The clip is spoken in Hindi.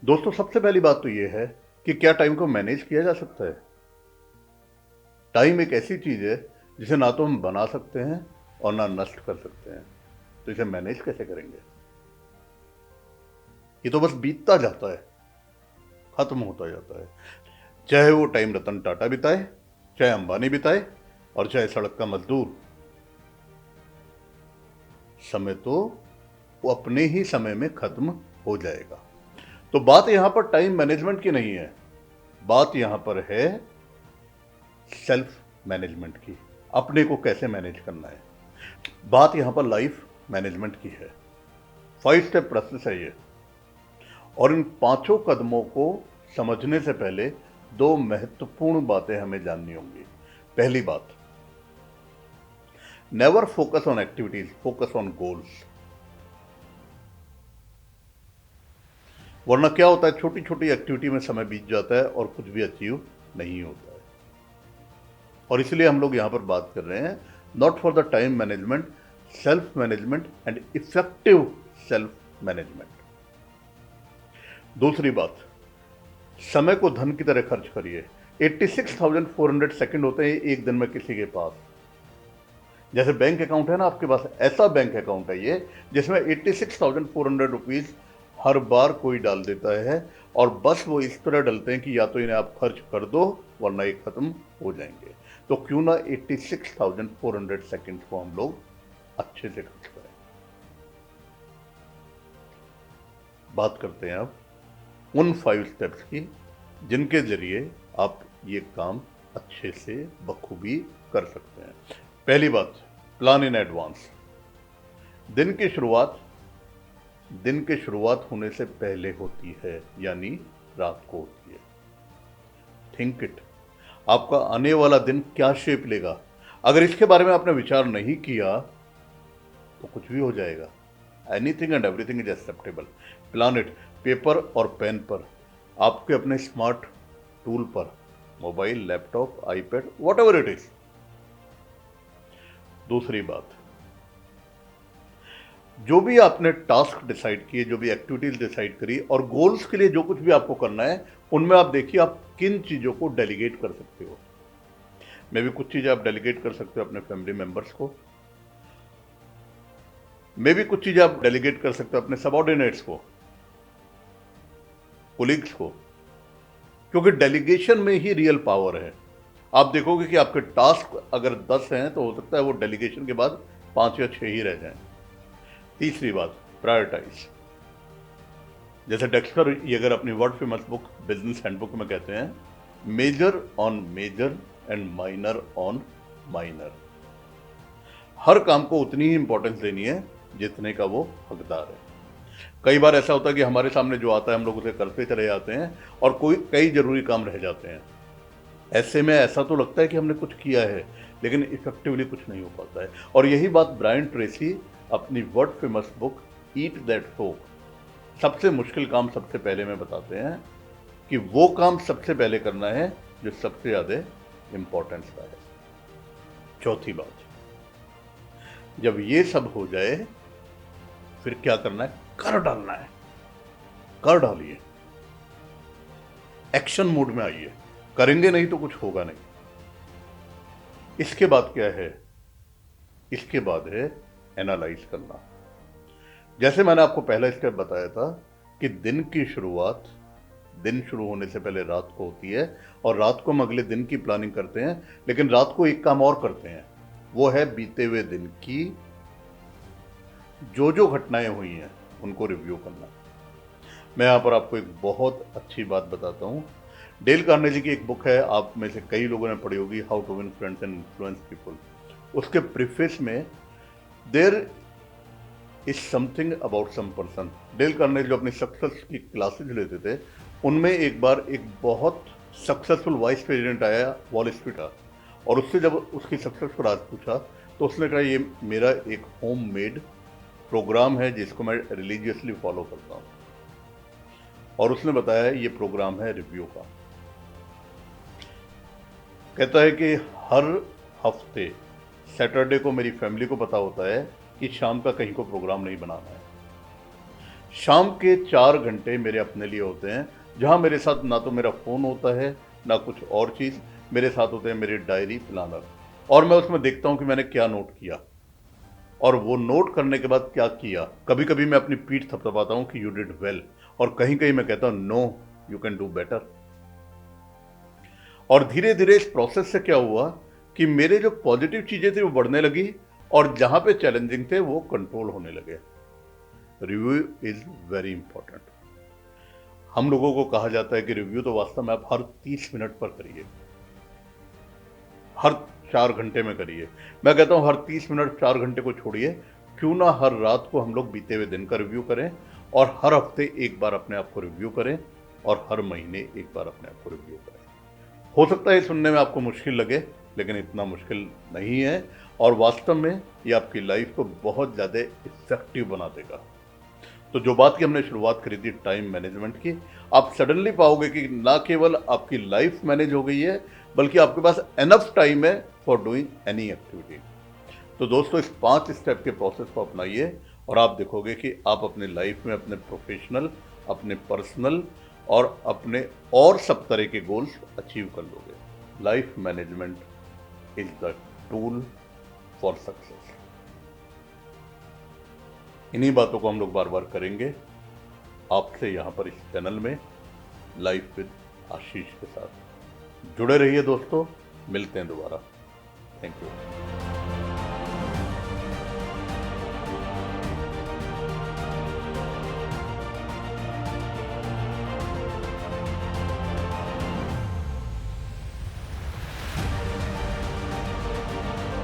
दोस्तों, सबसे पहली बात तो ये है कि क्या टाइम को मैनेज किया जा सकता है? टाइम एक ऐसी चीज है जिसे ना तो हम बना सकते हैं और ना नष्ट कर सकते हैं। तो इसे मैनेज कैसे करेंगे? ये तो बस बीतता जाता है, खत्म होता जाता है। चाहे वो टाइम रतन टाटा बिताए, चाहे अंबानी बिताए, और चाहे सड़क का मजदूर। समय तो वो अपने ही समय में खत्म हो जाएगा। तो बात यहां पर टाइम मैनेजमेंट की नहीं है, बात यहां पर है सेल्फ मैनेजमेंट की। अपने को कैसे मैनेज करना है, बात यहां पर लाइफ मैनेजमेंट की है। 5 स्टेप प्रोसेस है ये, और इन पांचों कदमों को समझने से पहले दो महत्वपूर्ण बातें हमें जाननी होंगी। पहली बात, never focus on activities, focus on goals. वरना क्या होता है, छोटी छोटी एक्टिविटी में समय बीत जाता है और कुछ भी अचीव नहीं होता है। और इसलिए हम लोग यहां पर बात कर रहे हैं not for the time management, self management and effective self management. दूसरी बात, समय को धन की तरह खर्च करिए। 86,400 सेकंड होते हैं एक दिन में किसी के पास। जैसे बैंक अकाउंट है ना आपके पास, ऐसा बैंक अकाउंट है ये जिसमें 86,400 रुपीज हर बार कोई डाल देता है, और बस वो इस तरह डलते हैं कि या तो इन्हें आप खर्च कर दो वरना ये खत्म हो जाएंगे। तो क्यों ना 86,400 सेकंड को हम लोग अच्छे से खर्च करें। बात करते हैं अब उन 5 स्टेप्स की जिनके जरिए आप ये काम अच्छे से बखूबी कर सकते हैं। पहली बात, प्लान इन एडवांस। दिन की शुरुआत होने से पहले होती है, यानी रात को होती है। थिंक इट, आपका आने वाला दिन क्या शेप लेगा, अगर इसके बारे में आपने विचार नहीं किया तो कुछ भी हो जाएगा। Anything and everything is acceptable. Plan it, paper और पेन पर, आपके अपने स्मार्ट टूल पर, mobile, laptop, iPad, what ever it is. दूसरी बात, जो भी आपने टास्क डिसाइड किए, जो भी एक्टिविटीज डिसाइड करी, और गोल्स के लिए जो कुछ भी आपको करना है, उनमें आप देखिए आप किन चीजों को डेलीगेट कर सकते हो। मे भी कुछ चीजें आप डेलीगेट कर सकते हो अपने फैमिली मेंबर्स को, मे भी कुछ चीजें आप डेलीगेट कर सकते हो अपने सबऑर्डिनेट्स को, कोलिग्स को, क्योंकि डेलीगेशन में ही रियल पावर है। आप देखोगे कि आपके टास्क अगर 10 हैं तो हो सकता है वो डेलीगेशन के बाद 5 या 6 ही रह जाएं। तीसरी बात, प्रायोरिटाइज। जैसे डेक्स्टर येगर अपनी world famous book business handbook में कहते हैं, major on major and minor on minor. हर काम को उतनी ही इंपॉर्टेंस देनी है जितने का वो हकदार है। कई बार ऐसा होता है कि हमारे सामने जो आता है हम लोग उसे करते चले जाते हैं और कई जरूरी काम रह जाते हैं। ऐसे में ऐसा तो लगता है कि हमने कुछ किया है, लेकिन इफेक्टिवली कुछ नहीं हो पाता है। और यही बात ब्रायन ट्रेसी अपनी world famous book eat that frog, सबसे मुश्किल काम सबसे पहले में बताते हैं कि वो काम सबसे पहले करना है जो सबसे ज्यादा इंपॉर्टेंस का है। चौथी बात, जब ये सब हो जाए फिर क्या करना है, कर डालना है। कर डालिए, एक्शन मोड में आइए। करेंगे नहीं तो कुछ होगा नहीं। इसके बाद क्या है, इसके बाद है एनालाइज करना। जैसे मैंने आपको पहला स्टेप बताया था कि दिन शुरू होने से पहले रात को होती है, और रात को हम अगले दिन की प्लानिंग करते हैं, लेकिन रात को एक काम और करते हैं, वो है बीते हुए दिन की जो जो घटनाएं हुई हैं उनको रिव्यू करना। मैं यहां पर आपको एक बहुत अच्छी बात बताता हूं। डेल कार्नेगी की एक बुक है, आप में से कई लोगों ने पढ़ी होगी, how to win friends and influence people. उसके प्रीफेस में there is something about some person. Dale Carnegie जो अपनी सक्सेस की क्लासेज लेते थे, उनमें एक बार एक बहुत सक्सेसफुल वाइस प्रेसिडेंट आया वॉल स्ट्रीट का, और उससे जब उसकी सक्सेस को राज पूछा तो उसने कहा ये मेरा एक होम मेड प्रोग्राम है जिसको मैं रिलीजियसली फॉलो करता हूं। और उसने बताया ये प्रोग्राम है रिव्यू का। कहता है कि हर हफ्ते सैटरडे को मेरी फैमिली को पता होता है कि शाम का कहीं को प्रोग्राम नहीं बनाना है। शाम के 4 घंटे मेरे अपने लिए होते हैं, जहाँ मेरे साथ ना तो मेरा फ़ोन होता है, ना कुछ और चीज़। मेरे साथ होते हैं मेरी डायरी, प्लानर, और मैं उसमें देखता हूँ कि मैंने क्या नोट किया और वो नोट करने के बाद क्या किया। कभी-कभी मैं अपनी पीठ थपथपाता हूँ कि यू डिड वेल, और कहीं-कहीं मैं कहता हूँ no, you can do better. और धीरे-धीरे इस प्रोसेस से क्या हुआ कि मेरे जो पॉजिटिव चीज़ें थी वो बढ़ने लगी, और जहाँ पे चैलेंजिंग थे वो कंट्रोल होने लगे। Review is very important. हम लोगों को कहा जाता है कि रिव्यू तो वास्तव में आप हर 30 मिनट पर करिए, हर 4 घंटे में करिए। मैं कहता हूँ हर 30 मिनट 4 घंटे को छोड़िए, क्यों ना हर रात को हम लोग बीते हुए दिन का रिव्यू करें, और हर हफ्ते एक बार अपने आप को रिव्यू करें, और हर महीने एक बार अपने आप को रिव्यू करें। हो सकता है ये सुनने में आपको मुश्किल लगे, लेकिन इतना मुश्किल नहीं है, और वास्तव में ये आपकी लाइफ को बहुत ज़्यादा इफेक्टिव बना देगा। तो जो बात की हमने शुरुआत करी थी टाइम मैनेजमेंट की, आप सडनली पाओगे कि ना केवल आपकी लाइफ मैनेज हो गई है, बल्कि आपके पास एनफ टाइम है फॉर डूइंग एनी एक्टिविटी। तो दोस्तों, इस 5 स्टेप के प्रोसेस को अपनाइए, और आप देखोगे कि आप अपने लाइफ में अपने प्रोफेशनल, अपने पर्सनल और अपने और सब तरह के गोल्स अचीव कर लोगे। Life management is the tool for success. इन्हीं बातों को हम लोग बार बार करेंगे आपसे यहाँ पर इस चैनल में, लाइफ विद आशीष के साथ। जुड़े रहिए दोस्तों, मिलते हैं दोबारा। Thank you.